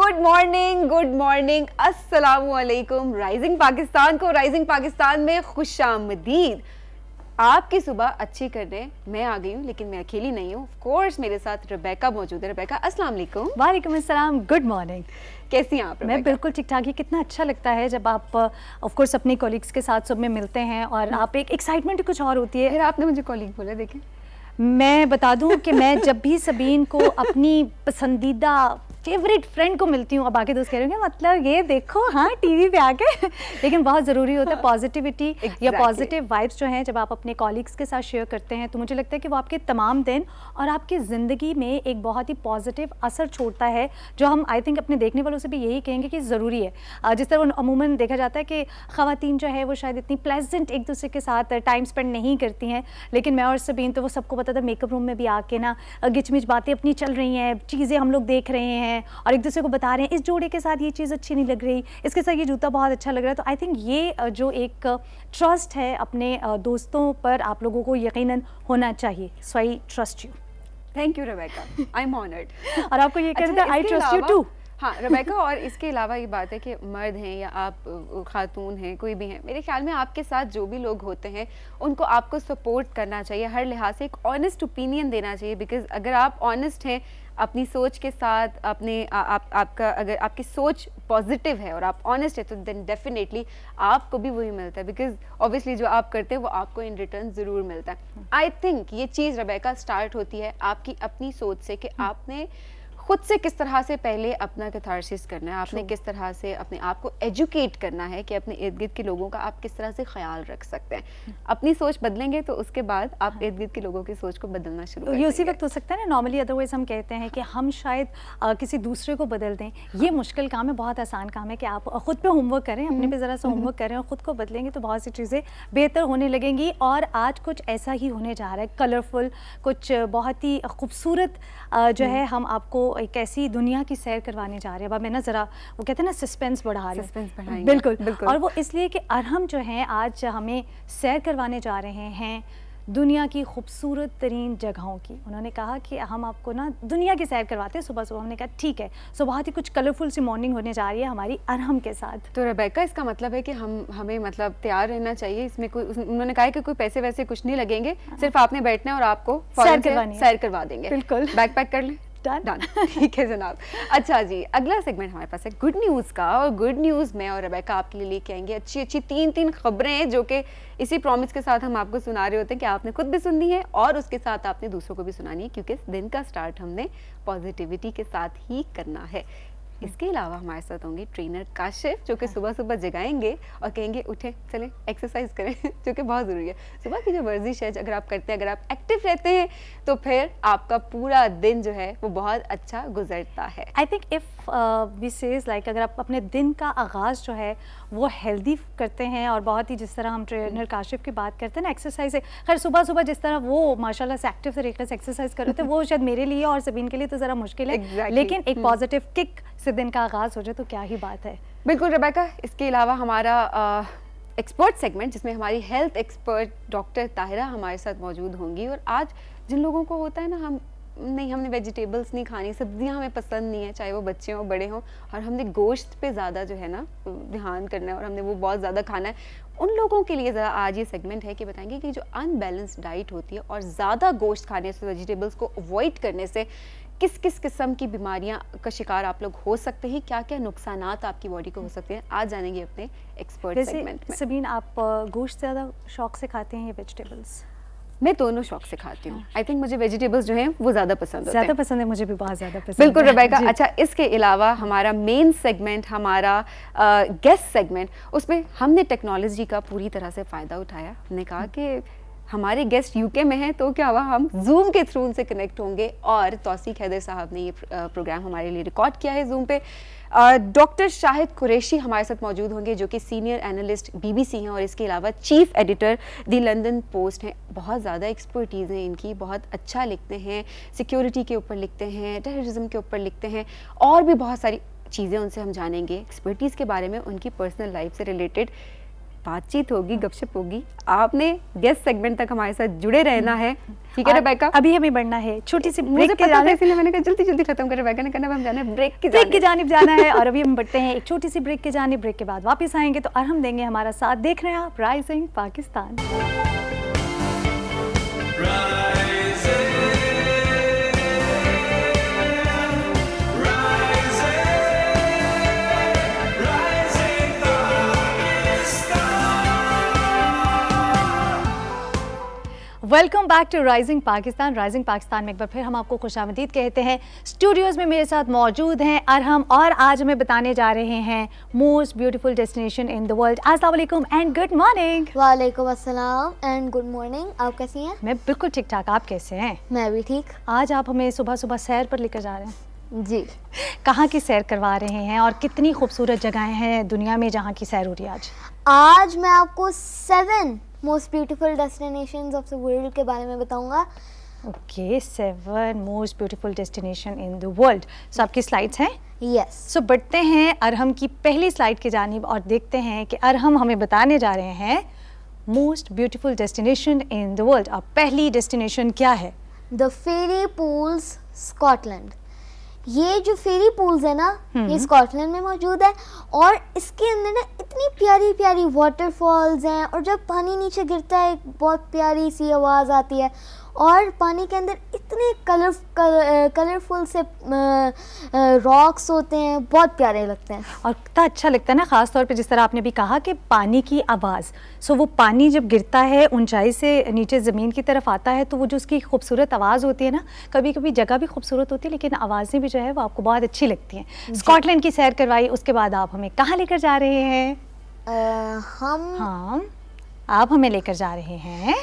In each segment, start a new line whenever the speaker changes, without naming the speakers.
Good morning, अस्सलामुअलैकुम। Rising Pakistan को, rising Pakistan में खुशामदीद। आपकी सुबह अच्छी करने मैं आ गई हूँ, लेकिन मैं अकेली नहीं हूँ। ऑफ कोर्स मेरे साथ रेबेका मौजूद है। रेबेका, अस्सलाम वालेकुम।
वालेकुम अस्सलाम, गुड मॉर्निंग।
कैसी हैं आप?
मैं बिल्कुल ठीक ठाक ही। कितना अच्छा लगता है जब आप ऑफ कोर्स अपने कॉलीग्स के साथ सुबह मिलते हैं और आप एक एक्साइटमेंट कुछ और होती है।
फिर आपने मुझे कॉलीग बोला, देखें।
मैं बता दूं कि मैं जब भी सबीन को अपनी पसंदीदा फेवरेट फ्रेंड को मिलती हूँ, अब आके दोस्त कह रहे होंगे मतलब ये देखो हाँ टीवी पे आके लेकिन बहुत ज़रूरी होता है पॉजिटिविटी या पॉजिटिव वाइब्स जो हैं जब आप अपने कॉलीग्स के साथ शेयर करते हैं, तो मुझे लगता है कि वो आपके तमाम दिन और आपकी ज़िंदगी में एक बहुत ही पॉजिटिव असर छोड़ता है, जो हम आई थिंक अपने देखने वालों से भी यही कहेंगे कि ज़रूरी है। जिस तरह अमूमन देखा जाता है कि ख़वातीन जो है वो शायद इतनी प्लेजेंट एक दूसरे के साथ टाइम स्पेंड नहीं करती हैं, लेकिन मैं और सबीन तो वो सबको पता था, मेकअप रूम में भी आके ना गिचमिच बातें अपनी चल रही हैं, चीज़ें हम लोग देख रहे हैं और एक दूसरे को बता रहे हैं इस जोड़े के साथ ये चीज़ अच्छी नहीं लग रही, इसके साथ ये जूता बहुत अच्छा लग रहा है। तो आई थिंक ये जो एक ट्रस्ट है अपने दोस्तों पर आप लोगों को यकीनन होना चाहिए। So I trust you.
Thank you Rebecca, I am honoured.
और आपको ये कहते हैं आई ट्रस्ट यू टू।
हाँ रेबेका, और इसके अलावा ये बात है कि मर्द हैं या आप खातून हैं, कोई भी हैं, मेरे ख्याल में आपके साथ जो भी लोग होते हैं उनको आपको सपोर्ट करना चाहिए, हर लिहाज से एक ऑनेस्ट ओपिनियन देना चाहिए। बिकॉज अगर आप ऑनेस्ट हैं अपनी सोच के साथ, अपने आपका अगर आपकी सोच पॉजिटिव है और आप ऑनेस्ट है, तो देन डेफिनेटली आपको भी वही मिलता है। बिकॉज ऑब्वियसली जो आप करते हैं वो आपको इन रिटर्न ज़रूर मिलता है। आई थिंक ये चीज़ रेबेका स्टार्ट होती है आपकी अपनी सोच से कि आपने खुद से किस तरह से पहले अपना कैथारसिस करना है, आपने किस तरह से अपने आप को एजुकेट करना है कि अपने इर्द गिर्द के लोगों का आप किस तरह से ख्याल रख सकते हैं। अपनी सोच बदलेंगे तो उसके बाद आप इर्द गिर्द के लोगों की सोच को बदलना शुरू कर
ये उसी वक्त हो सकता है ना। नॉर्मली अदरवाइज हम कहते हैं कि हम शायद किसी दूसरे को बदल दें। ये मुश्किल काम है, बहुत आसान काम है कि आप खुद पे होमवर्क करें, अपने पे ज़रा सा होमवर्क करें और ख़ुद को बदलेंगे तो बहुत सी चीज़ें बेहतर होने लगेंगी। और आज कुछ ऐसा ही होने जा रहा है, कलरफुल, कुछ बहुत ही खूबसूरत जो है हम आपको एक ऐसी दुनिया की सैर करवाने जा रहे हैं। अब मैं ना ज़रा वो कहते हैं ना सस्पेंस बढ़ा रहे हैं। बिल्कुल। और वो इसलिए कि अरहम जो हैं आज हमें सैर करवाने जा रहे हैं दुनिया की खूबसूरत तरीन जगहों की। उन्होंने कहा कि हम आपको ना दुनिया की सैर करवाते हैं सुबह सुबह। हमने कहा ठीक है। सो बहुत ही कुछ कलरफुल सी मॉर्निंग होने जा रही है हमारी अरहम के साथ।
तो रेबेका, इसका मतलब है कि हमें मतलब तैयार रहना चाहिए। इसमें कोई, उन्होंने कहा है कि कोई पैसे वैसे कुछ नहीं लगेंगे, सिर्फ आपने बैठना है और आपको सैर करवा देंगे।
बिल्कुल।
बैग पैक कर लें। डन। ठीक है जनाब। अच्छा जी, अगला सेगमेंट हमारे पास है गुड न्यूज़ का, और गुड न्यूज़ मैं और रेबेका आपके लिए लेके आएंगे अच्छी अच्छी तीन खबरें हैं जो कि इसी प्रॉमिस के साथ हम आपको सुना रहे होते हैं कि आपने खुद भी सुननी है और उसके साथ आपने दूसरों को भी सुनानी है, क्योंकि दिन का स्टार्ट हमने पॉजिटिविटी के साथ ही करना है। इसके अलावा हमारे साथ होंगे ट्रेनर काशिफ, जो कि सुबह सुबह जगाएंगे और कहेंगे उठे चलें एक्सरसाइज करें, जो कि बहुत ज़रूरी है। सुबह की जो वर्जिश है अगर आप करते हैं, अगर आप एक्टिव रहते हैं, तो फिर आपका पूरा दिन जो है वो बहुत अच्छा गुजरता है।
I think if we says like अगर आप अपने दिन का आगाज़ जो है वो हेल्दी करते हैं, और बहुत ही जिस तरह हम ट्रेनर काशिफ की बात करते हैं ना एक्सरसाइज है, खैर सुबह सुबह जिस तरह वो माशाल्लाह से एक्टिव तरीके से एक्सरसाइज कर रहे थे, वो शायद मेरे लिए और सबीन के लिए तो ज़रा मुश्किल है, लेकिन एक पॉजिटिव किक से दिन का आगाज़ हो जाए तो क्या ही बात है।
बिल्कुल रेबेका। इसके अलावा हमारा एक्सपर्ट सेगमेंट, जिसमें हमारी हेल्थ एक्सपर्ट डॉक्टर ताहिरा हमारे साथ मौजूद होंगी। और आज जिन लोगों को होता है ना हमने वेजिटेबल्स नहीं खानी, सब्जियां हमें पसंद नहीं है, चाहे वो बच्चे हों बड़े हों, और हमने गोश्त पे ज़्यादा जो है ना ध्यान करना है और हमने वो बहुत ज़्यादा खाना है, उन लोगों के लिए ज़रा आज ये सेगमेंट है कि बताएंगे कि जो अनबैलेंस्ड डाइट होती है और ज़्यादा गोश्त खाने से, वेजिटेबल्स को अवॉइड करने से किस किस किस्म की बीमारियां का शिकार आप लोग हो सकते हैं, क्या क्या नुकसानात आपकी बॉडी को हो सकते हैं, आज जानेंगे अपने एक्सपर्ट सेगमेंट में।
सबीन, आप गोश्त ज़्यादा शौक से खाते हैं या वेजिटेबल्स?
मैं दोनों शौक से खाती हूँ। आई थिंक मुझे वेजिटेबल्स जो हैं वो ज़्यादा पसंद होते हैं।
ज़्यादा पसंद है, मुझे भी बहुत ज़्यादा पसंद
बिल्कुल रेबेका। अच्छा, इसके अलावा हमारा मेन सेगमेंट, हमारा गेस्ट सेगमेंट, उसमें हमने टेक्नोलॉजी का पूरी तरह से फ़ायदा उठाया। हमने कहा कि हमारे गेस्ट यूके में हैं, तो क्या हुआ, हम जूम के थ्रू उनसे कनेक्ट होंगे, और तौसीक हैदर साहब ने ये प्रोग्राम हमारे लिए रिकॉर्ड किया है जूम पे। डॉक्टर शाहिद कुरैशी हमारे साथ मौजूद होंगे, जो कि सीनियर एनालिस्ट BBC हैं और इसके अलावा चीफ एडिटर दी लंदन पोस्ट हैं। बहुत ज़्यादा एक्सपर्टीज़ हैं इनकी, बहुत अच्छा लिखते हैं, सिक्योरिटी के ऊपर लिखते हैं, टेररिज्म के ऊपर लिखते हैं, और भी बहुत सारी चीज़ें उनसे हम जानेंगे एक्सपर्टीज़ के बारे में, उनकी पर्सनल लाइफ से रिलेटेड। बातचीत होगी, गपशप होगी। आपने गेस्ट सेगमेंट तक हमारे साथ जुड़े रहना है, ठीक है रेबेका?
अभी हमें बढ़ना है छोटी सी ब्रेक के
जाने, इसलिए मैंने कहा जल्दी जल्दी खत्म कर, रेबेका ने कहना हम जाना है ब्रेक की
जानिब जाना है। और अभी हम बढ़ते हैं एक छोटी सी ब्रेक के जानिब। ब्रेक के बाद वापस आएंगे तो और हम देंगे हमारा साथ। देख रहे हैं आप rising Pakistan. Welcome back to rising Pakistan. Rising Pakistan में एक बार फिर हम आपको खुशामदीद कहते हैं। स्टूडियोज़ में मेरे साथ मौजूद हैं अरहम, और आज हमें बताने जा रहे हैं most beautiful destination in the world. अस्सलाम वालेकुम एंड गुड मॉर्निंग।
वालेकुम अस्सलाम एंड गुड मॉर्निंग। आप कैसी हैं?
मैं बिल्कुल ठीक ठाक, आप कैसे हैं?
मैं भी ठीक।
आज आप हमें सुबह सुबह सैर पर लेकर जा रहे हैं
जी।
कहाँ की सैर करवा रहे हैं और कितनी खूबसूरत जगहें हैं दुनिया में जहाँ की सैर हो रही है आज?
आज मैं आपको 7 most beautiful destinations of the world के बारे में बताऊंगा।
Okay, 7 most beautiful destination in the world. So आपकी स्लाइड्स हैं?
यस।
सो बढ़ते हैं अरहम की पहली स्लाइड की जानिब और देखते हैं कि अरहम हमें बताने जा रहे हैं most beautiful destination in the world. अब पहली डेस्टिनेशन क्या है?
The fairy pools, Scotland. ये जो फेरी पूल्स है ना, ये स्कॉटलैंड में मौजूद है और इसके अंदर ना इतनी प्यारी प्यारी वाटरफॉल्स हैं और जब पानी नीचे गिरता है बहुत प्यारी सी आवाज़ आती है और पानी के अंदर इतने कलरफुल से रॉक्स होते हैं, बहुत प्यारे लगते हैं
और कितना अच्छा लगता है ना, ख़ास तौर पे जिस तरह आपने भी कहा कि पानी की आवाज़। सो वो पानी जब गिरता है ऊंचाई से नीचे ज़मीन की तरफ आता है तो वो जो उसकी खूबसूरत आवाज़ होती है ना, कभी कभी जगह भी खूबसूरत होती है लेकिन आवाज़ें भी जो है वो आपको बहुत अच्छी लगती हैं। स्कॉटलैंड की सैर करवाई, उसके बाद आप हमें कहाँ लेकर जा रहे हैं? आप हमें लेकर जा रहे हैं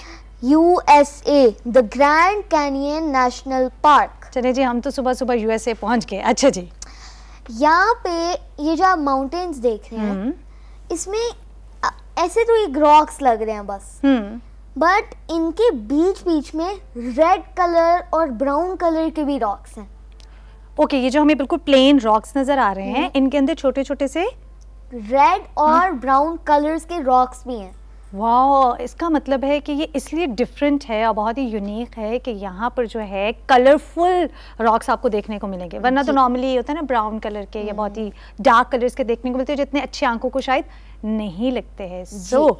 USA, the grand canyon national park.
चले जी, हम तो सुबह सुबह USA पहुंच गए। अच्छा जी,
यहाँ पे ये जो आप माउंटेन्स देख रहे हैं इसमें ऐसे तो ये रॉक्स लग रहे हैं बस, बट इनके बीच बीच में रेड कलर और ब्राउन कलर के भी रॉक्स हैं।
ओके, ये जो हमें बिल्कुल प्लेन रॉक्स नजर आ रहे हैं इनके अंदर छोटे छोटे से
रेड और ब्राउन कलर्स के रॉक्स भी हैं।
वाह, इसका मतलब है कि ये इसलिए डिफरेंट है और बहुत ही यूनिक है कि यहाँ पर जो है कलरफुल रॉक्स आपको देखने को मिलेंगे, वरना तो नॉर्मली ये होता है ना ब्राउन कलर के या बहुत ही डार्क कलर्स के देखने को मिलते हैं जितने अच्छे आंखों को शायद नहीं लगते हैं। सो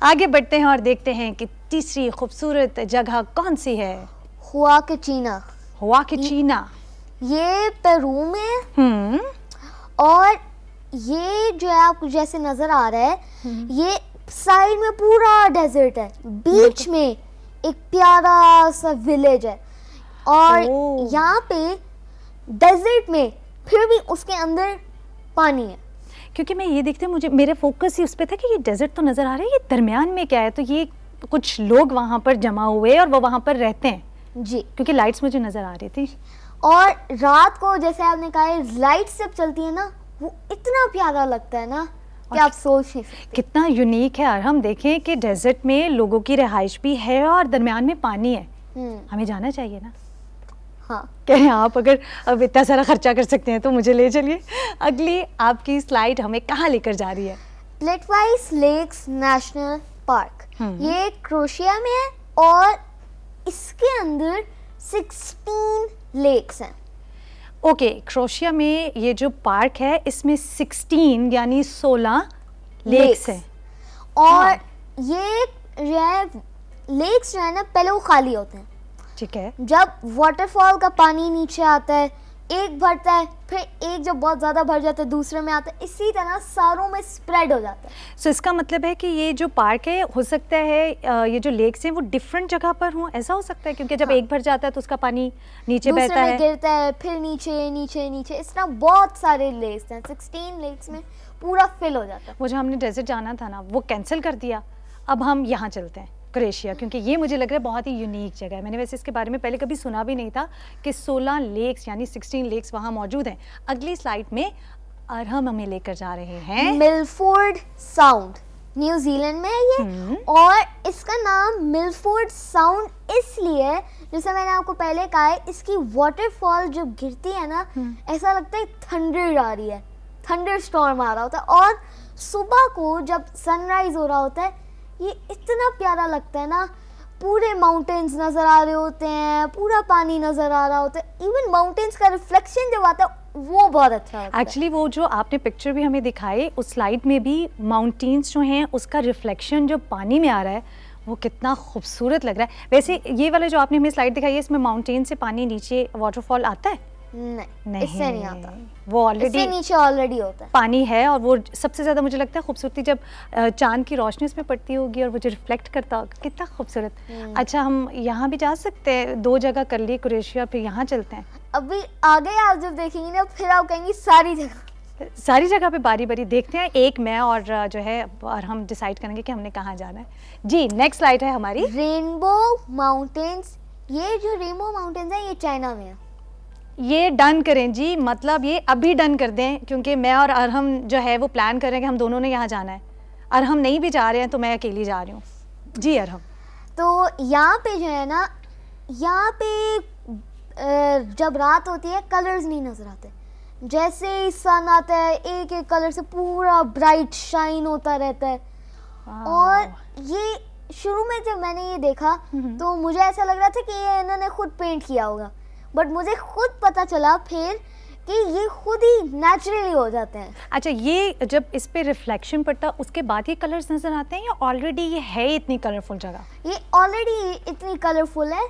आगे बढ़ते हैं और देखते हैं कि तीसरी खूबसूरत जगह कौन सी है?
हुआकाचिना।
हुआकाचिना
ये पेरू में और ये जो है आपको जैसे नजर आ रहा है ये साइड में पूरा डेजर्ट है, बीच में एक प्यारा सा विलेज है और यहाँ पे डेजर्ट में फिर भी उसके अंदर पानी है।
क्योंकि मैं ये देखते मुझे मेरा फोकस ही उस पे था कि ये डेजर्ट तो नज़र आ रहा है, ये दरमियान में क्या है? तो ये कुछ लोग वहाँ पर जमा हुए और वो वहाँ पर रहते हैं
जी,
क्योंकि लाइट्स मुझे नज़र आ रही थी।
और रात को जैसे आपने कहा है लाइट्स जब चलती है ना वो इतना प्यारा लगता है ना कि आप सोच नहीं सकते
कितना यूनिक है। और हम देखें कि डेजर्ट में लोगों की रिहाइश भी है और दरमियान में पानी है, हमें जाना चाहिए ना।
हाँ,
कह रहे हैं आप अगर अब इतना सारा खर्चा कर सकते हैं तो मुझे ले चलिए। अगली आपकी स्लाइड हमें कहाँ लेकर जा रही है?
प्लेटवाइस लेक्स नेशनल पार्क। ये क्रोएशिया में है और इसके अंदर 16 लेक्स हैं।
ओके, क्रोएशिया में ये जो पार्क है इसमें 16 यानी 16 लेक्स हैं
और ये जो है लेक्स जो है ना पहले वो खाली होते हैं,
ठीक है।
जब वाटरफॉल का पानी नीचे आता है एक भरता है, फिर एक जब बहुत ज़्यादा भर जाता है दूसरे में आता है, इसी तरह सारों में स्प्रेड हो जाता है।
सो इसका मतलब है कि ये जो पार्क है हो सकता है ये जो लेक्स हैं वो डिफरेंट जगह पर हों, ऐसा हो सकता है? क्योंकि जब एक भर जाता है तो उसका पानी नीचे बहता है,
गिरता है, फिर नीचे नीचे नीचे, इस तरह बहुत सारे लेक्स हैं। 16 लेक्स में पूरा फिल हो जाता है।
वो जो हमने डेजर्ट जाना था ना वो कैंसिल कर दिया, अब हम यहाँ चलते हैं क्रोएशिया, क्योंकि ये मुझे लग रहा है बहुत ही यूनिक जगह है। मैंने वैसे इसके बारे में पहले कभी सुना भी नहीं था कि 16 लेक्स यानी 16 लेक्स वहाँ मौजूद हैं। अगली स्लाइड में अरहम हमें लेकर जा रहे हैं
मिलफोर्ड साउंड, न्यूजीलैंड में है ये और इसका नाम मिलफोर्ड साउंड इसलिए, जैसे मैंने आपको पहले कहा है, इसकी वाटरफॉल जब गिरती है ना ऐसा लगता है थंडर आ रही है, थंडर स्टॉर्म आ रहा होता है, और सुबह को जब सनराइज हो रहा होता है ये इतना प्यारा लगता है ना, पूरे माउंटेन्स नज़र आ रहे होते हैं, पूरा पानी नज़र आ रहा होता है, इवन माउंटेन्स का रिफ्लेक्शन जब आता है वो बहुत अच्छा लगता है।
एक्चुअली वो जो आपने पिक्चर भी हमें दिखाई उस स्लाइड में भी माउंटेन्स जो हैं उसका रिफ्लेक्शन जो पानी में आ रहा है वो कितना खूबसूरत लग रहा है। वैसे ये वाला जो आपने हमें स्लाइड दिखाई है इसमें माउंटेन से पानी नीचे वाटरफॉल आता है?
नहीं, इससे नहीं आता,
वो ऑलरेडी
नीचे ऑलरेडी होता है, पानी
है। और वो सबसे ज़्यादा मुझे लगता है खूबसूरती जब चांद की रोशनी उसमें पड़ती होगी और वो जो रिफ्लेक्ट करता होगा, कितना खूबसूरत। अच्छा, हम यहाँ भी जा सकते हैं, 2 जगह कर ली, क्रोएशिया, फिर यहाँ चलते हैं।
अभी आगे आप जब देखेंगी ना फिर आप कहेंगी सारी जगह
पे बारी बारी देखते हैं, एक मैं और जो है और हम डिसाइड करेंगे कि हमने कहाँ जाना है। जी, नेक्स्ट स्लाइड है हमारी
रेनबो माउंटेन्स। ये जो रेनबो माउंटेन्स है ये चाइना में है।
ये डन करें जी, मतलब ये अभी डन कर दें, क्योंकि मैं और अरहम जो है वो प्लान कर रहे हैं कि हम दोनों ने यहाँ जाना है। अरहम नहीं भी जा रहे हैं तो मैं अकेली जा रही हूँ। जी अरहम,
तो यहाँ पे जो है ना, यहाँ पे जब रात होती है कलर्स नहीं नजर आते, जैसे ही सन आता है एक एक कलर से पूरा ब्राइट शाइन होता रहता है। और ये शुरू में जब मैंने ये देखा तो मुझे ऐसा लग रहा था कि ये इन्होंने खुद पेंट किया होगा, बट मुझे खुद पता चला फिर कि ये खुद ही नेचुरली हो जाते हैं।
अच्छा, ये जब इस पे रिफ्लेक्शन पड़ता उसके बाद ये कलर्स नजर आते हैं या ऑलरेडी ये है इतनी कलरफुल जगह?
ये ऑलरेडी इतनी कलरफुल है,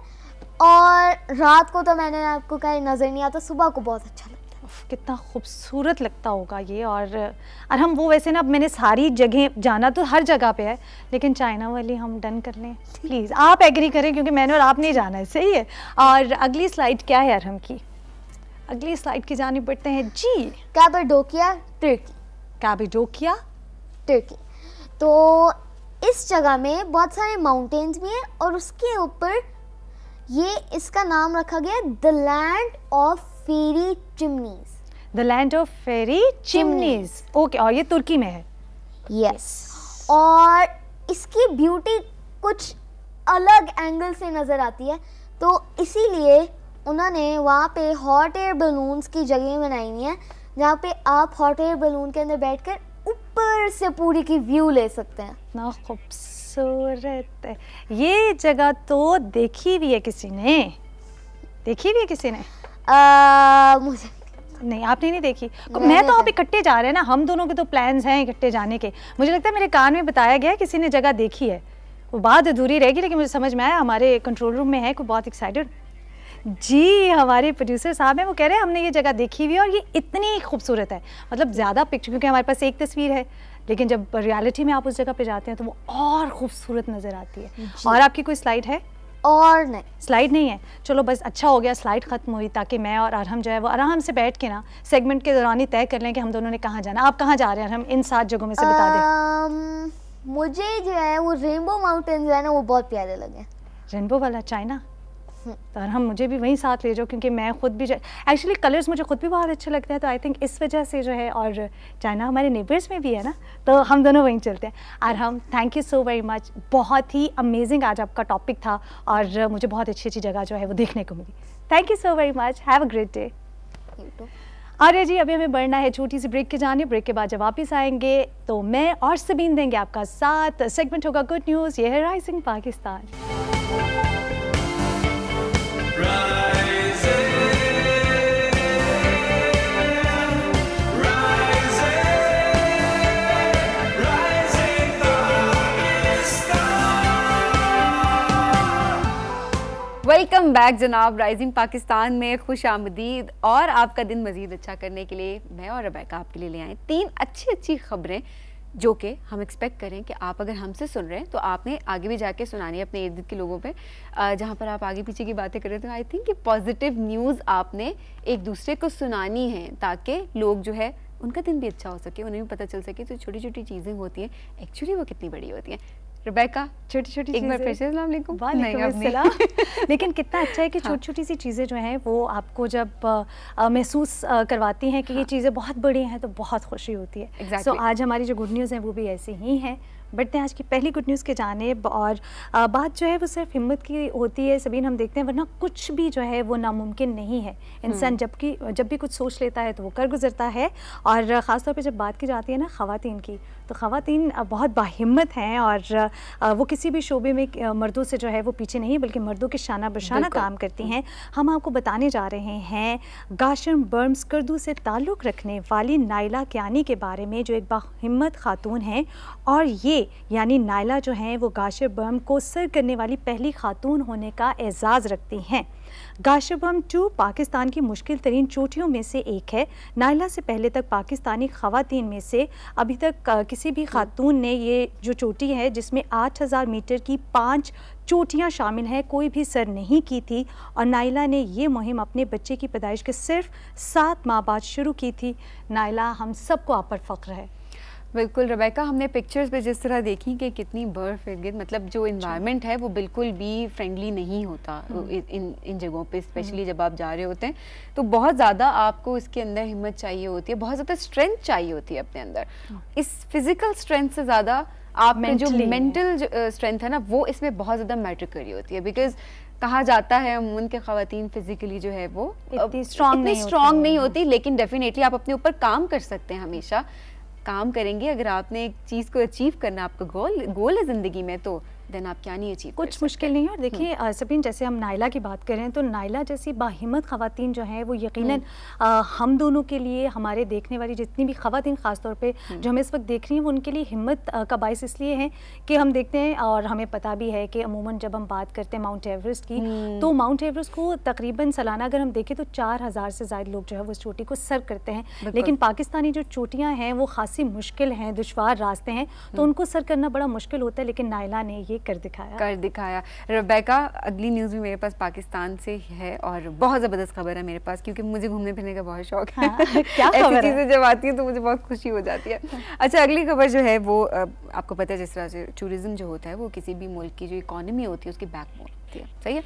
और रात को तो मैंने आपको कहा नजर नहीं आता, सुबह को बहुत अच्छा लगता है।
कितना खूबसूरत लगता होगा ये। और हम वो वैसे ना, अब मैंने सारी जगह जाना तो हर जगह पे है, लेकिन चाइना वाली हम डन कर लें प्लीज़, आप एग्री करें क्योंकि मैंने और आप नहीं जाना है, सही है। और अगली स्लाइड क्या है अरहम की? अगली स्लाइड की जानी पड़ते हैं जी।
कैपाडोकिया तुर्की।
कैपाडोकिया
तुर्की, तो इस जगह में बहुत सारे माउंटेन्स भी हैं और उसके ऊपर ये इसका नाम रखा गया the land of fairy chimneys.
The land of fairy chimneys, okay. और ये तुर्की में है?
यस। और इसकी ब्यूटी कुछ अलग एंगल से नज़र आती है, तो इसीलिए उन्होंने वहाँ पे हॉट एयर बलून्स की जगह बनाई हुई है, जहाँ पे आप हॉट एयर बलून के अंदर बैठकर ऊपर से पूरी की व्यू ले सकते हैं।
इतना खूबसूरत है ये जगह, तो देखी भी है किसी ने? देखी भी है किसी ने?
मुझे
नहीं, आपने नहीं देखी। मैं तो आप इकट्ठे जा रहे हैं ना, हम दोनों के तो प्लान्स हैं इकट्ठे जाने के। मुझे लगता है मेरे कान में बताया गया किसी ने जगह देखी है, वो बात अधूरी रहेगी, लेकिन मुझे समझ में आया हमारे कंट्रोल रूम में है कोई बहुत एक्साइटेड। जी, हमारे प्रोड्यूसर साहब हैं, वो कह रहे हैं हमने ये जगह देखी हुई है और ये इतनी खूबसूरत है, मतलब ज़्यादा पिक्चर, क्योंकि हमारे पास एक तस्वीर है, लेकिन जब रियलिटी में आप उस जगह पे जाते हैं तो वो और खूबसूरत नज़र आती है। और आपकी कोई स्लाइड है?
और नहीं,
स्लाइड नहीं है। चलो बस अच्छा हो गया स्लाइड ख़त्म हुई, ताकि मैं और अरहम जो है वो आराम से बैठ के ना सेगमेंट के दौरान ही तय कर लें कि हम दोनों ने कहाँ जाना। आप कहाँ जा रहे हैं? हम इन 7 जगहों में से बता दें।
मुझे जो है वो रेनबो माउंटेन जो है ना वो बहुत प्यारे लगे।
रेनबो वाला चाइना? तो हम मुझे भी वहीं साथ ले जाओ, क्योंकि मैं खुद भी एक्चुअली कलर्स मुझे खुद भी बहुत अच्छे लगते हैं, तो आई थिंक इस वजह से जो है, और चाइना हमारे नेबर्स में भी है ना, तो हम दोनों वहीं चलते हैं। और हम thank you so very much, बहुत ही अमेजिंग आज आपका टॉपिक था और मुझे बहुत अच्छी अच्छी जगह जो है वो देखने को मिली। Thank you so very much, have a great day. अरे जी, अभी हमें बढ़ना है छोटी सी ब्रेक के जाने। ब्रेक के बाद जब वापस आएंगे तो मैं और सबीन देंगे आपका साथ। सेगमेंट होगा गुड न्यूज़, ये है राइजिंग पाकिस्तान।
वेलकम बैक जनाब, राइजिंग पाकिस्तान में खुश आमदीद। और आपका दिन मज़ीद अच्छा करने के लिए मैं और रबैका आपके लिए ले आए 3 अच्छी खबरें, जो कि हम एक्सपेक्ट करें कि आप अगर हमसे सुन रहे हैं तो आपने आगे भी जाके सुनानी है अपने इर्द गिर्द के लोगों पे, जहाँ पर आप आगे पीछे की बातें कर रहे थे। आई थिंक कि पॉजिटिव न्यूज़ आपने एक दूसरे को सुनानी है, ताकि लोग जो है उनका दिन भी अच्छा हो सके, उन्हें भी पता चल सके तो छोटी छोटी चीज़ें होती हैं एक्चुअली वो कितनी बड़ी होती हैं। रबैका, छोटी छोटी एक बार फिर से अस्सलाम वालेकुम।
वालेकुम अस्सलाम। लेकिन कितना अच्छा है कि छोटी छोटी सी चीज़ें जो हैं वो आपको जब महसूस करवाती हैं कि ये चीज़ें बहुत बड़ी हैं तो बहुत खुशी होती है।
Exactly.
सो आज हमारी जो गुड न्यूज़ है वो भी ऐसी ही हैं। बढ़ते हैं आज की पहली गुड न्यूज़ के जानिब। और बात जो है वो सिर्फ हिम्मत की होती है सबीन, हम देखते हैं, वरना कुछ भी जो है वो नामुमकिन नहीं है। इंसान जब भी कुछ सोच लेता है तो वो कर गुजरता है। और ख़ासतौर पे जब बात की जाती है ना ख़वातीन की, तो ख़वातीन बहुत बाहिम्मत हैं और वो किसी भी शोबे में मर्दों से जो है वो पीछे नहीं, बल्कि मर्दों के शाना बशाना काम करती हैं। हम आपको बताने जा रहे हैं गाशम बर्म स्कर्दू से ताल्लुक़ रखने वाली नाइला कियानी के बारे में, जो एक बाहिम्मत खातून हैं। और ये यानी नाइला जो हैं वो गाशर बर्म को सर करने वाली पहली खातून होने का एजाज़ रखती हैं। गाशर बर्म 2 पाकिस्तान की मुश्किल तरीन चोटियों में से एक है। नाइला से पहले तक पाकिस्तानी ख़वातीन में से अभी तक किसी भी खातून ने ये जो चोटी है, जिसमें 8000 मीटर की 5 चोटियाँ शामिल हैं, कोई भी सर नहीं की थी। और नाइला ने ये मुहिम अपने बच्चे की पैदाइश के सिर्फ 7 माह बाद शुरू की थी। नाइला, हम सबको आप पर फ़ख्र है।
बिल्कुल रेबेका, हमने पिक्चर्स पे जिस तरह देखी कि कितनी बर्फ़ इर्द-गिर्द, मतलब जो इन्वायरमेंट है वो बिल्कुल भी फ्रेंडली नहीं होता इन जगहों पे, स्पेशली जब आप जा रहे होते हैं तो बहुत ज़्यादा आपको इसके अंदर हिम्मत चाहिए होती है, बहुत ज़्यादा स्ट्रेंथ चाहिए होती है अपने अंदर। इस फिज़िकल स्ट्रेंथ से ज़्यादा आप में जो मेंटल स्ट्रेंथ है ना, वो इसमें बहुत ज़्यादा मैटर कर रही होती है। बिकॉज कहा जाता है अमूमन के ख़वातीन फिजिकली जो है वो
इतनी स्ट्रॉन्ग
नहीं होती, लेकिन डेफिनेटली आप अपने ऊपर काम कर सकते हैं, हमेशा काम करेंगे। अगर आपने एक चीज़ को अचीव करना, आपका गोल है ज़िंदगी में, तो देन आप क्या नहीं अचीव
कुछ मुश्किल नहीं है। और देखिए सबीन, जैसे हम नाइला की बात करें तो नाइला जैसी बाहिम्मत ख़वातीन जो हैं वो यकीनन हम दोनों के लिए, हमारे देखने वाली जितनी भी ख़वातीन ख़ास तौर पे जो हमें इस वक्त देख रही हैं, वो उनके लिए हिम्मत का बाइस इसलिए है कि हम देखते हैं और हमें पता भी है कि अमूमन जब हम बात करते हैं माउंट एवरेस्ट की, तो माउंट एवरेस्ट को तकरीबन सालाना अगर हम देखें तो 4000 से ज़्यादा लोग जो है वो उस चोटी को सर करते हैं। लेकिन पाकिस्तानी जो चोटियाँ हैं वो खासी मुश्किल हैं, दुश्वार रास्ते हैं, तो उनको सर करना बड़ा मुश्किल होता है। लेकिन नाइला ने ये कर दिखाया।
रेबेका, अगली न्यूज़ भी मेरे पास पाकिस्तान से है और बहुत ज़बरदस्त खबर है मेरे पास, क्योंकि मुझे घूमने फिरने का बहुत शौक है।
क्या
ऐसी चीज़ें जब आती हैं तो मुझे बहुत खुशी हो जाती है। अच्छा, अगली खबर जो है वो आपको पता है, जिस तरह से टूरिज़्म जो होता है वो किसी भी मुल्क की जो इकॉनमी होती है उसकी बैकबोन होती है, सही है।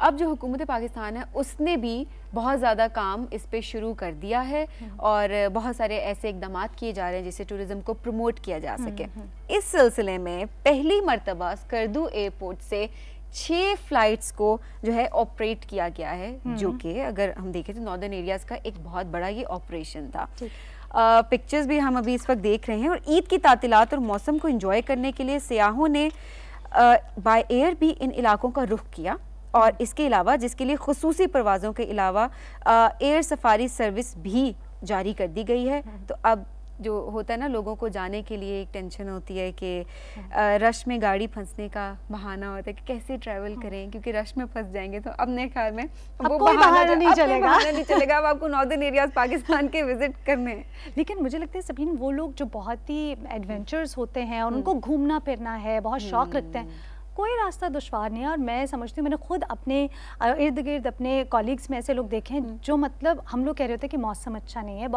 अब जो हुकूमत पाकिस्तान है उसने भी बहुत ज़्यादा काम इस पे शुरू कर दिया है और बहुत सारे ऐसे इकदाम किए जा रहे हैं जिससे टूरिज़्म को प्रमोट किया जा सके। इस सिलसिले में पहली मर्तबा स्कर्दू एयरपोर्ट से 6 फ़्लाइट्स को जो है ऑपरेट किया गया है, जो कि अगर हम देखें तो नॉर्दर्न एरियाज़ का एक बहुत बड़ा ये ऑपरेशन था। पिक्चर्स भी हम अभी इस वक्त देख रहे हैं। और ईद की तातीलात और मौसम को इंजॉय करने के लिए सियाहों ने बाय एयर भी इन इलाकों का रुख किया। और इसके अलावा, जिसके लिए खुसूसी परवाज़ों के अलावा एयर सफारी सर्विस भी जारी कर दी गई है। तो अब जो होता है ना, लोगों को जाने के लिए एक टेंशन होती है कि रश में गाड़ी फंसने का बहाना होता है कि कैसे ट्रैवल करें, क्योंकि रश में फंस जाएंगे। तो अब मेरे ख्याल में वो बहाना नहीं चलेगा। अब आपको नॉर्दर्न एरियाज पाकिस्तान के विजिट करने हैं।
लेकिन मुझे लगता है सबीन, वो लोग जो बहुत ही एडवेंचर्स होते हैं और उनको घूमना फिरना है, बहुत शौक रखते हैं, कोई रास्ता दुश्वार नहीं है। और मैं समझती हूँ, मैंने खुद अपने इर्द गिर्द अपने कॉलीग्स में ऐसे लोग देखे हैं जो, मतलब हम लोग कह रहे होते हैं कि मौसम अच्छा नहीं है,